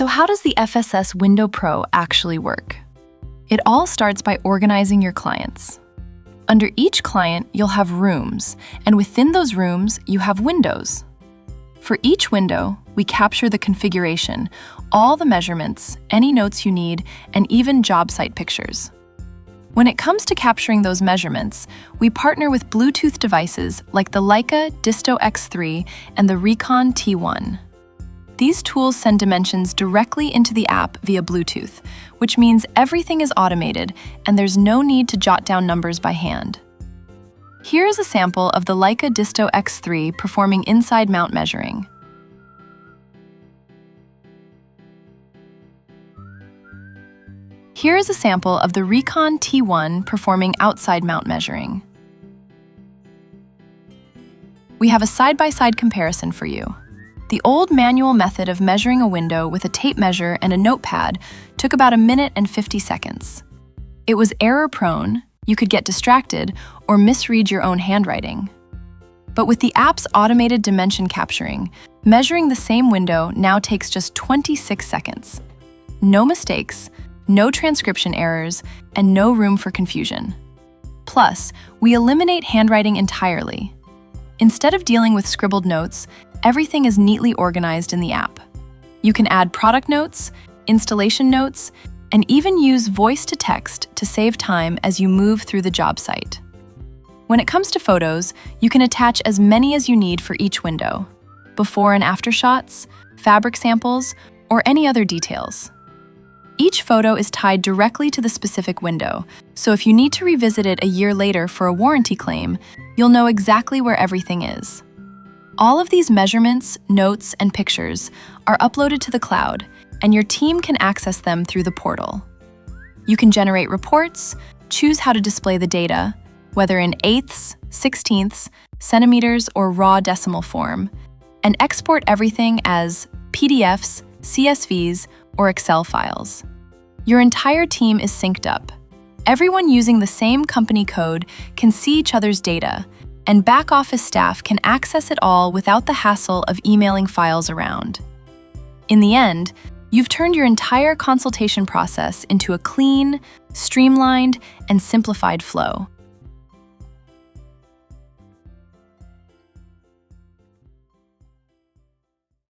So how does the FSS Window Pro actually work? It all starts by organizing your clients. Under each client, you'll have rooms, and within those rooms, you have windows. For each window, we capture the configuration, all the measurements, any notes you need, and even job site pictures. When it comes to capturing those measurements, we partner with Bluetooth devices like the Leica DISTO X3 and the Reekon T1. These tools send dimensions directly into the app via Bluetooth, which means everything is automated and there's no need to jot down numbers by hand. Here is a sample of the Leica DISTO X3 performing inside mount measuring. Here is a sample of the Reekon T1 performing outside mount measuring. We have a side-by-side comparison for you. The old manual method of measuring a window with a tape measure and a notepad took about 1 minute and 50 seconds. It was error-prone, you could get distracted, or misread your own handwriting. But with the app's automated dimension capturing, measuring the same window now takes just 26 seconds. No mistakes, no transcription errors, and no room for confusion. Plus, we eliminate handwriting entirely. Instead of dealing with scribbled notes, everything is neatly organized in the app. You can add product notes, installation notes, and even use voice-to-text to save time as you move through the job site. When it comes to photos, you can attach as many as you need for each window, before and after shots, fabric samples, or any other details. Each photo is tied directly to the specific window, so if you need to revisit it a year later for a warranty claim, you'll know exactly where everything is. All of these measurements, notes, and pictures are uploaded to the cloud, and your team can access them through the portal. You can generate reports, choose how to display the data, whether in eighths, sixteenths, centimeters, or raw decimal form, and export everything as PDFs, CSVs, or Excel files. Your entire team is synced up. Everyone using the same company code can see each other's data, and back-office staff can access it all without the hassle of emailing files around. In the end, you've turned your entire consultation process into a clean, streamlined, and simplified flow.